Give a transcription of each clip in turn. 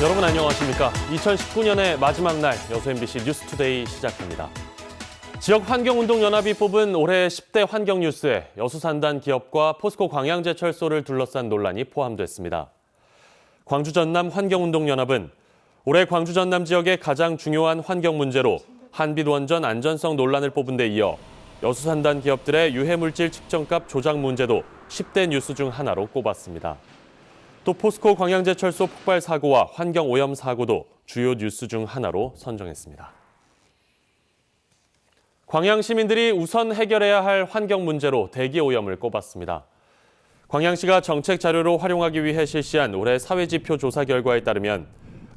여러분 안녕하십니까? 2019년의 마지막 날 여수 MBC 뉴스투데이 시작합니다. 지역환경운동연합이 뽑은 올해 10대 환경뉴스에 여수 산단 기업과 포스코 광양제철소를 둘러싼 논란이 포함됐습니다. 광주 전남 환경운동연합은 올해 광주 전남 지역의 가장 중요한 환경 문제로 한빛 원전 안전성 논란을 뽑은 데 이어 여수 산단 기업들의 유해물질 측정값 조작 문제도 10대 뉴스 중 하나로 꼽았습니다. 또 포스코 광양제철소 폭발 사고와 환경오염 사고도 주요 뉴스 중 하나로 선정했습니다. 광양 시민들이 우선 해결해야 할 환경 문제로 대기오염을 꼽았습니다. 광양시가 정책 자료로 활용하기 위해 실시한 올해 사회지표 조사 결과에 따르면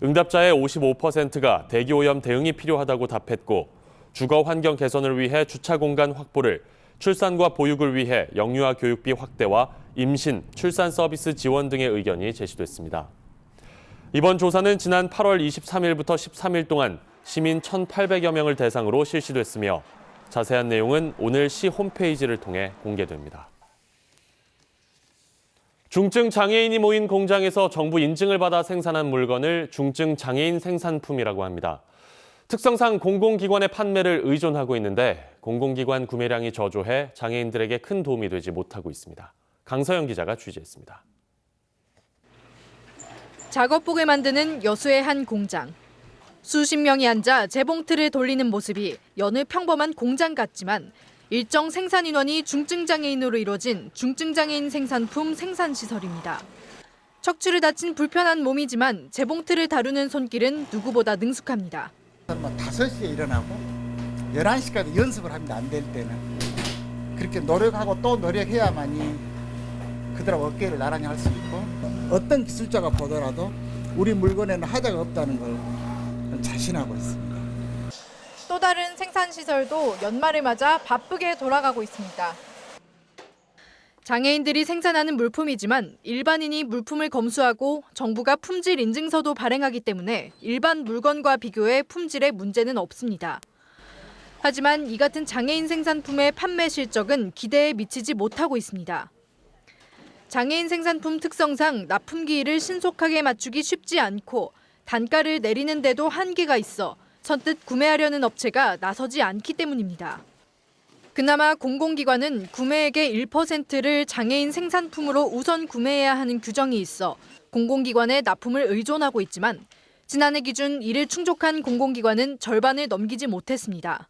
응답자의 55%가 대기오염 대응이 필요하다고 답했고 주거 환경 개선을 위해 주차 공간 확보를, 출산과 보육을 위해 영유아 교육비 확대와 임신, 출산 서비스 지원 등의 의견이 제시됐습니다. 이번 조사는 지난 8월 23일부터 13일 동안 시민 1,800여 명을 대상으로 실시됐으며 자세한 내용은 오늘 시 홈페이지를 통해 공개됩니다. 중증 장애인이 모인 공장에서 정부 인증을 받아 생산한 물건을 중증 장애인 생산품이라고 합니다. 특성상 공공기관의 판매를 의존하고 있는데 공공기관 구매량이 저조해 장애인들에게 큰 도움이 되지 못하고 있습니다. 강서영 기자가 취재했습니다. 작업복을 만드는 여수의 한 공장. 수십 명이 앉아 재봉틀을 돌리는 모습이 여느 평범한 공장 같지만 일정 생산 인원이 중증장애인으로 이뤄진 중증장애인 생산품 생산시설입니다. 척추를 다친 불편한 몸이지만 재봉틀을 다루는 손길은 누구보다 능숙합니다. 5시에 일어나고 11시까지 연습을 합니다. 안 될 때는. 그렇게 노력하고 또 노력해야만이 그들하고 어깨를 나란히 할 수 있고 어떤 기술자가 보더라도 우리 물건에는 하자가 없다는 걸 자신하고 있습니다. 또 다른 생산시설도 연말을 맞아 바쁘게 돌아가고 있습니다. 장애인들이 생산하는 물품이지만 일반인이 물품을 검수하고 정부가 품질 인증서도 발행하기 때문에 일반 물건과 비교해 품질에 문제는 없습니다. 하지만 이 같은 장애인 생산품의 판매 실적은 기대에 미치지 못하고 있습니다. 장애인 생산품 특성상 납품기일을 신속하게 맞추기 쉽지 않고 단가를 내리는 데도 한계가 있어 선뜻 구매하려는 업체가 나서지 않기 때문입니다. 그나마 공공기관은 구매액의 1%를 장애인 생산품으로 우선 구매해야 하는 규정이 있어 공공기관의 납품을 의존하고 있지만 지난해 기준 이를 충족한 공공기관은 절반을 넘기지 못했습니다.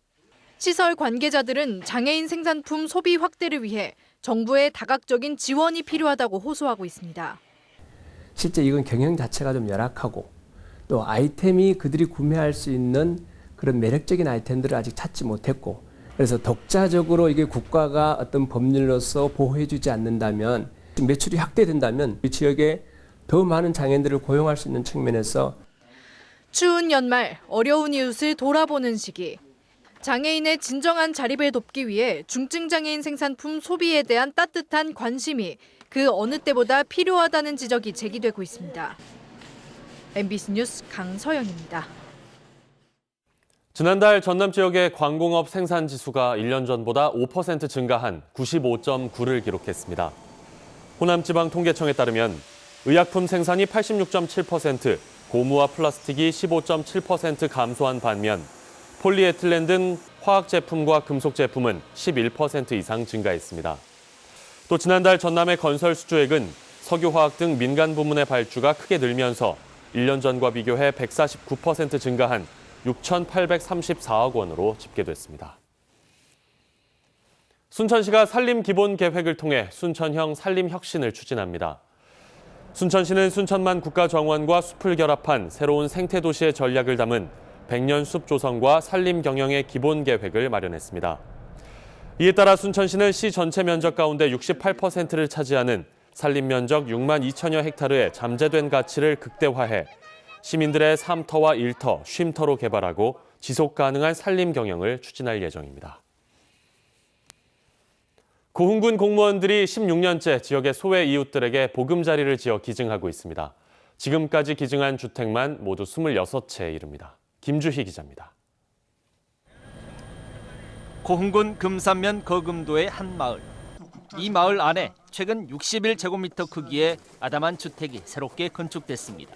시설 관계자들은 장애인 생산품 소비 확대를 위해 정부의 다각적인 지원이 필요하다고 호소하고 있습니다. 실제 이건 경영 자체가 좀 열악하고 또 아이템이 그들이 구매할 수 있는 그런 매력적인 아이템들을 아직 찾지 못했고 그래서 독자적으로 이게 국가가 어떤 법률로서 보호해주지 않는다면 매출이 확대된다면 이 지역에 더 많은 장애인들을 고용할 수 있는 측면에서 추운 연말 어려운 이웃을 돌아보는 시기. 장애인의 진정한 자립을 돕기 위해 중증장애인 생산품 소비에 대한 따뜻한 관심이 그 어느 때보다 필요하다는 지적이 제기되고 있습니다. MBC 뉴스 강서영입니다. 지난달 전남 지역의 광공업 생산 지수가 1년 전보다 5% 증가한 95.9를 기록했습니다. 호남지방통계청에 따르면 의약품 생산이 86.7%, 고무와 플라스틱이 15.7% 감소한 반면 폴리에틸렌 등 화학 제품과 금속 제품은 11% 이상 증가했습니다. 또 지난달 전남의 건설 수주액은 석유화학 등 민간 부문의 발주가 크게 늘면서 1년 전과 비교해 149% 증가한 6,834억 원으로 집계됐습니다. 순천시가 산림기본계획을 통해 순천형 산림혁신을 추진합니다. 순천시는 순천만 국가정원과 숲을 결합한 새로운 생태도시의 전략을 담은 100년 숲 조성과 산림 경영의 기본계획을 마련했습니다. 이에 따라 순천시는 시 전체 면적 가운데 68%를 차지하는 산림 면적 6만 2천여 헥타르의 잠재된 가치를 극대화해 시민들의 삶터와 일터, 쉼터로 개발하고 지속 가능한 산림 경영을 추진할 예정입니다. 고흥군 공무원들이 16년째 지역의 소외 이웃들에게 보금자리를 지어 기증하고 있습니다. 지금까지 기증한 주택만 모두 26채에 이릅니다. 김주희 기자입니다. 고흥군 금산면 거금도의 한 마을. 이 마을 안에 최근 61제곱미터 크기의 아담한 주택이 새롭게 건축됐습니다.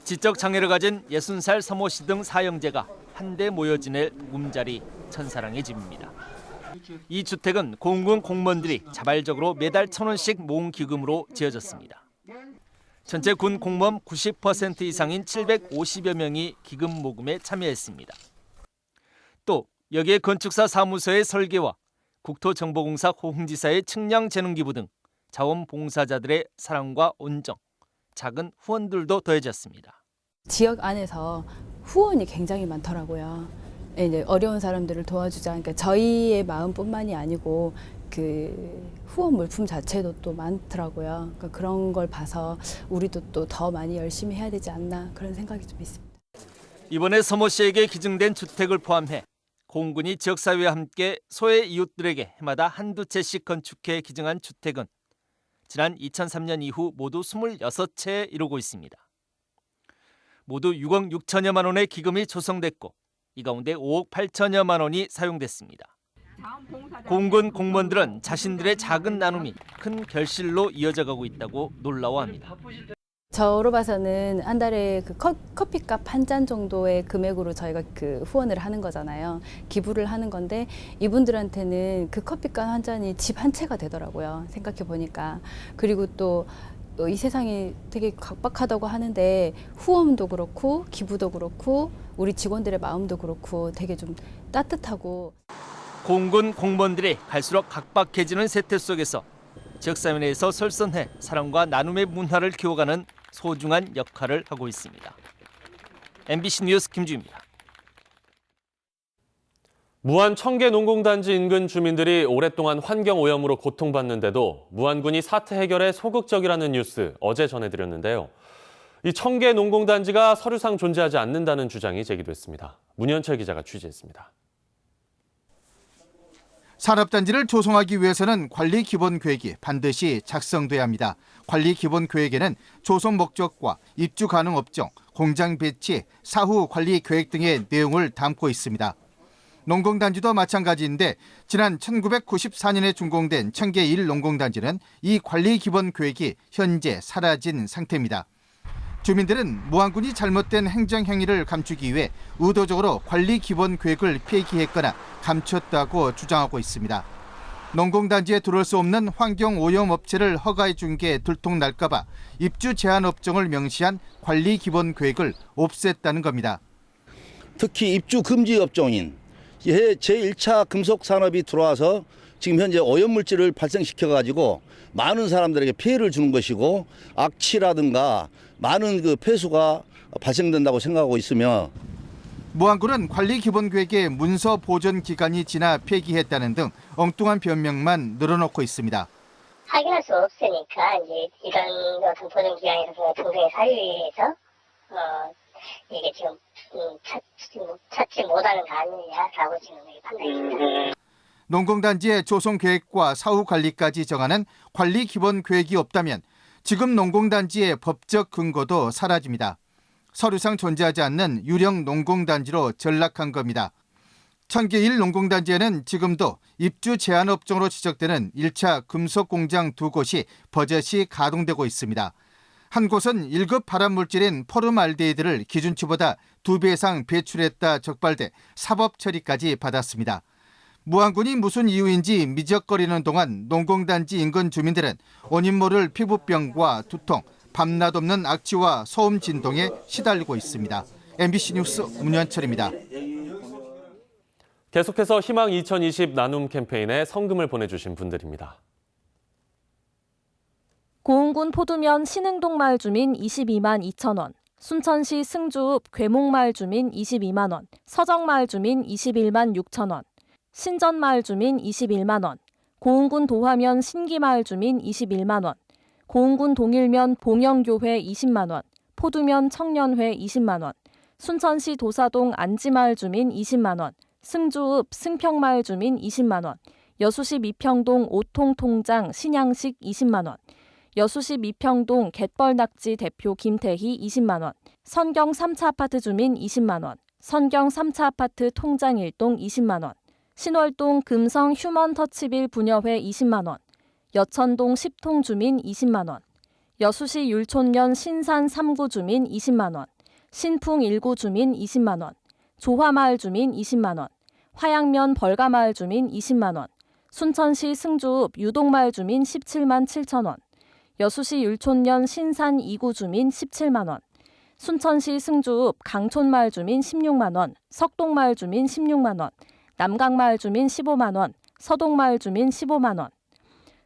지적 장애를 가진 60살 서모 씨 등 사형제가 한데 모여 지낼 움자리 천사랑의 집입니다. 이 주택은 공군 공무원들이 자발적으로 매달 1,000원씩 모은 기금으로 지어졌습니다. 전체 군 공무원 90% 이상인 750여 명이 기금 모금에 참여했습니다. 또 여기에 건축사 사무소의 설계와 국토정보공사 홍지사의 측량재능기부 등 자원봉사자들의 사랑과 온정, 작은 후원들도 더해졌습니다. 지역 안에서 후원이 굉장히 많더라고요. 이제 어려운 사람들을 도와주자. 그러니까 저희의 마음뿐만이 아니고 그 후원 물품 자체도 또 많더라고요. 그러니까 그런 걸 봐서 우리도 또 더 많이 열심히 해야 되지 않나 그런 생각이 좀 있습니다. 이번에 서모 씨에게 기증된 주택을 포함해 공군이 지역사회와 함께 소외 이웃들에게 해마다 한두 채씩 건축해 기증한 주택은 지난 2003년 이후 모두 26채에 이르고 있습니다. 모두 6억 6천여만 원의 기금이 조성됐고 이 가운데 5억 8천여만 원이 사용됐습니다. 공군 공무원들은 자신들의 작은 나눔이 큰 결실로 이어져가고 있다고 놀라워합니다. 저로 봐서는 한 달에 그 커피값 한 잔 정도의 금액으로 저희가 그 후원을 하는 거잖아요. 기부를 하는 건데 이분들한테는 그 커피값 한 잔이 집 한 채가 되더라고요. 생각해 보니까. 그리고 또 이 세상이 되게 각박하다고 하는데 후원도 그렇고 기부도 그렇고 우리 직원들의 마음도 그렇고 되게 좀 따뜻하고. 공군 공무원들이 갈수록 각박해지는 세태 속에서 지역사회 내에서 설선해 사랑과 나눔의 문화를 키워가는 소중한 역할을 하고 있습니다. MBC 뉴스 김주입니다. 무안 청계농공단지 인근 주민들이 오랫동안 환경오염으로 고통받는데도 무안군이 사태 해결에 소극적이라는 뉴스 어제 전해드렸는데요. 이 청계농공단지가 서류상 존재하지 않는다는 주장이 제기됐습니다. 문현철 기자가 취재했습니다. 산업단지를 조성하기 위해서는 관리 기본 계획이 반드시 작성돼야 합니다. 관리 기본 계획에는 조성 목적과 입주 가능 업종, 공장 배치, 사후 관리 계획 등의 내용을 담고 있습니다. 농공단지도 마찬가지인데 지난 1994년에 준공된 청계 1 농공단지는 이 관리 기본 계획이 현재 사라진 상태입니다. 주민들은 무안군이 잘못된 행정 행위를 감추기 위해 의도적으로 관리 기본 계획을 폐기했거나 감췄다고 주장하고 있습니다. 농공단지에 들어올 수 없는 환경 오염 업체를 허가해 준 게 들통날까 봐 입주 제한 업종을 명시한 관리 기본 계획을 없앴다는 겁니다. 특히 입주 금지 업종인 제1차 금속 산업이 들어와서 지금 현재 오염물질을 발생시켜가지고 많은 사람들에게 피해를 주는 것이고 악취라든가 많은 그 폐수가 발생된다고 생각하고 있으며 무안군은 관리 기본 계획의 문서 보존 기간이 지나 폐기했다는 등 엉뚱한 변명만 늘어놓고 있습니다. 확인할 수 없으니까 이제 이런 어떤 보존 기간에 있어서 동생의 사유에서 이게 지금 찾지 못하는 거 아니냐라고 지금 판단입니다. 농공단지의 조성 계획과 사후 관리까지 정하는 관리 기본 계획이 없다면 지금 농공단지의 법적 근거도 사라집니다. 서류상 존재하지 않는 유령 농공단지로 전락한 겁니다. 청계 1 농공단지에는 지금도 입주 제한 업종으로 지적되는 1차 금속 공장 2곳이 버젓이 가동되고 있습니다. 한 곳은 1급 발암물질인 포름알데히드를 기준치보다 2배 이상 배출했다 적발돼 사법 처리까지 받았습니다. 무안군이 무슨 이유인지 미적거리는 동안 농공단지 인근 주민들은 원인 모를 피부병과 두통, 밤낮 없는 악취와 소음 진동에 시달리고 있습니다. MBC 뉴스 문현철입니다. 계속해서 희망 2020 나눔 캠페인에 성금을 보내주신 분들입니다. 고흥군 포두면 신흥동마을 주민 22만 2천 원, 순천시 승주읍 괴목마을 주민 22만 원, 서정마을 주민 21만 6천 원, 신전마을 주민 21만 원, 고흥군 도화면 신기마을 주민 21만 원, 고흥군 동일면 봉영교회 20만 원, 포두면 청년회 20만 원, 순천시 도사동 안지마을 주민 20만 원, 승주읍 승평마을 주민 20만 원, 여수시 미평동 오통통장 신양식 20만 원, 여수시 미평동 갯벌낙지 대표 김태희 20만 원, 선경 3차 아파트 주민 20만 원, 선경 3차 아파트 통장 1동 20만 원, 신월동 금성 휴먼터치빌 부녀회 20만 원, 여천동 10통 주민 20만 원, 여수시 율촌면 신산 3구 주민 20만 원, 신풍 1구 주민 20만 원, 조화마을 주민 20만 원, 화양면 벌가마을 주민 20만 원, 순천시 승주읍 유동마을 주민 17만 7천 원, 여수시 율촌면 신산 2구 주민 17만 원, 순천시 승주읍 강촌마을 주민 16만 원, 석동마을 주민 16만 원, 남강마을 주민 15만 원, 서동마을 주민 15만 원,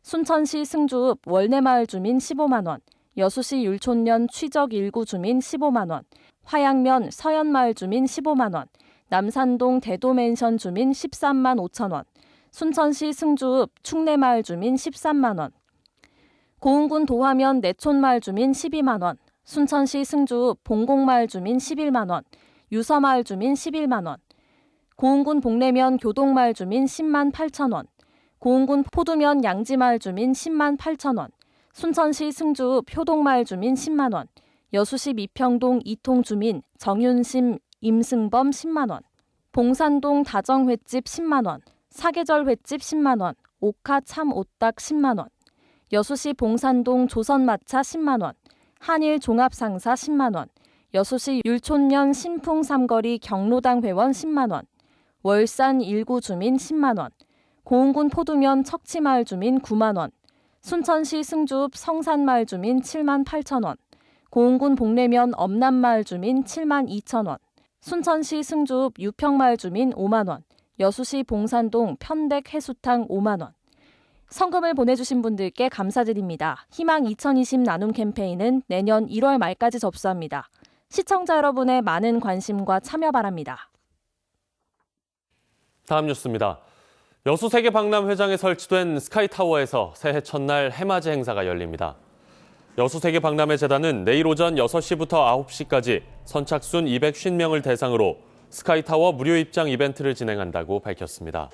순천시 승주읍 월내마을 주민 15만 원, 여수시 율촌면 취적 1구 주민 15만 원, 화양면 서현마을 주민 15만 원, 남산동 대도맨션 주민 13만 5천 원, 순천시 승주읍 충내마을 주민 13만 원, 고흥군 도화면 내촌마을 주민 12만 원, 순천시 승주읍 봉곡마을 주민 11만 원, 유서마을 주민 11만 원, 고흥군 복내면 교동마을 주민 10만 8천 원, 고흥군 포두면 양지마을 주민 10만 8천 원, 순천시 승주읍 효동마을 주민 10만 원, 여수시 미평동 이통 주민 정윤심, 임승범 10만 원, 봉산동 다정횟집 10만 원, 사계절 횟집 10만 원, 오카 참 오딱 10만 원, 여수시 봉산동 조선마차 10만 원, 한일 종합상사 10만 원, 여수시 율촌면 신풍 삼거리 경로당 회원 10만 원, 월산 1구 주민 10만 원, 고흥군 포두면 척치마을 주민 9만 원, 순천시 승주읍 성산마을 주민 7만 8천 원, 고흥군 복내면 엄남마을 주민 7만 2천 원, 순천시 승주읍 유평마을 주민 5만 원, 여수시 봉산동 편댁 해수탕 5만 원. 성금을 보내주신 분들께 감사드립니다. 희망 2020 나눔 캠페인은 내년 1월 말까지 접수합니다. 시청자 여러분의 많은 관심과 참여 바랍니다. 다음 뉴스입니다. 여수세계박람회장에 설치된 스카이타워에서 새해 첫날 해맞이 행사가 열립니다. 여수세계박람회재단은 내일 오전 6시부터 9시까지 선착순 250명을 대상으로 스카이타워 무료 입장 이벤트를 진행한다고 밝혔습니다.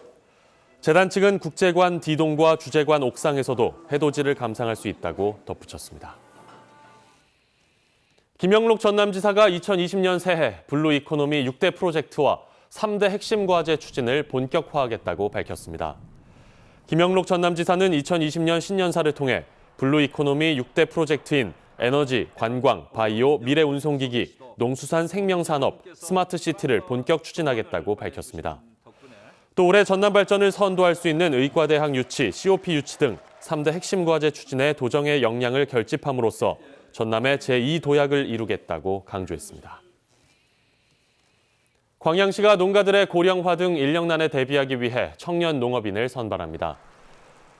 재단 측은 국제관 D동과 주재관 옥상에서도 해돋이를 감상할 수 있다고 덧붙였습니다. 김영록 전남지사가 2020년 새해 블루 이코노미 6대 프로젝트와 3대 핵심 과제 추진을 본격화하겠다고 밝혔습니다. 김영록 전남지사는 2020년 신년사를 통해 블루 이코노미 6대 프로젝트인 에너지, 관광, 바이오, 미래운송기기, 농수산 생명산업, 스마트시티를 본격 추진하겠다고 밝혔습니다. 또 올해 전남 발전을 선도할 수 있는 의과대학 유치, COP 유치 등 3대 핵심 과제 추진에 도정의 역량을 결집함으로써 전남의 제2도약을 이루겠다고 강조했습니다. 광양시가 농가들의 고령화 등 인력난에 대비하기 위해 청년 농업인을 선발합니다.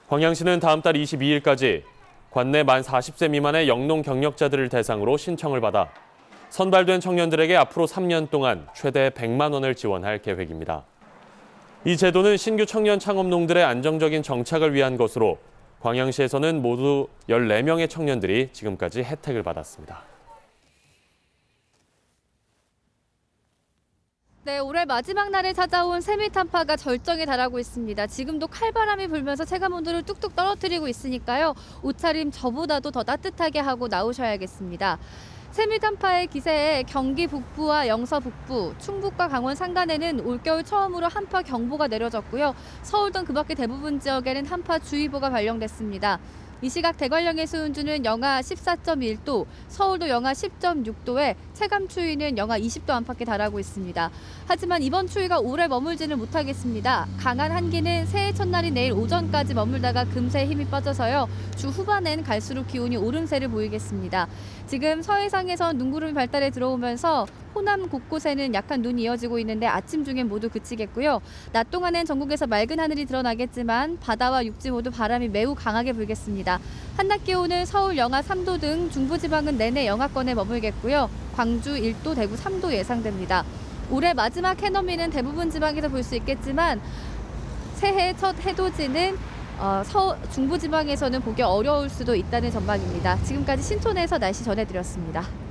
광양시는 다음 달 22일까지 관내 만 40세 미만의 영농 경력자들을 대상으로 신청을 받아 선발된 청년들에게 앞으로 3년 동안 최대 100만 원을 지원할 계획입니다. 이 제도는 신규 청년 창업농들의 안정적인 정착을 위한 것으로 광양시에서는 모두 14명의 청년들이 지금까지 혜택을 받았습니다. 네, 올해 마지막 날에 찾아온 세미탄파가 절정에 달하고 있습니다. 지금도 칼바람이 불면서 체감온도를 뚝뚝 떨어뜨리고 있으니까요. 옷차림 저보다도 더 따뜻하게 하고 나오셔야겠습니다. 세미탄파의 기세에 경기 북부와 영서 북부, 충북과 강원 산간에는 올겨울 처음으로 한파 경보가 내려졌고요. 서울 등 그 밖의 대부분 지역에는 한파 주의보가 발령됐습니다. 이 시각 대관령의 수온주는 영하 14.1도, 서울도 영하 10.6도에 체감 추위는 영하 20도 안팎에 달하고 있습니다. 하지만 이번 추위가 오래 머물지는 못하겠습니다. 강한 한기는 새해 첫날인 내일 오전까지 머물다가 금세 힘이 빠져서요. 주 후반엔 갈수록 기온이 오름세를 보이겠습니다. 지금 서해상에선 눈구름이 발달해 들어오면서 호남 곳곳에는 약한 눈이 이어지고 있는데 아침 중엔 모두 그치겠고요. 낮 동안엔 전국에서 맑은 하늘이 드러나겠지만 바다와 육지 모두 바람이 매우 강하게 불겠습니다. 한낮 기온은 서울 영하 3도 등 중부지방은 내내 영하권에 머물겠고요. 광주 1도, 대구 3도 예상됩니다. 올해 마지막 해넘이는 대부분 지방에서 볼 수 있겠지만 새해 첫 해돋이는 중부지방에서는 보기 어려울 수도 있다는 전망입니다. 지금까지 신촌에서 날씨 전해드렸습니다.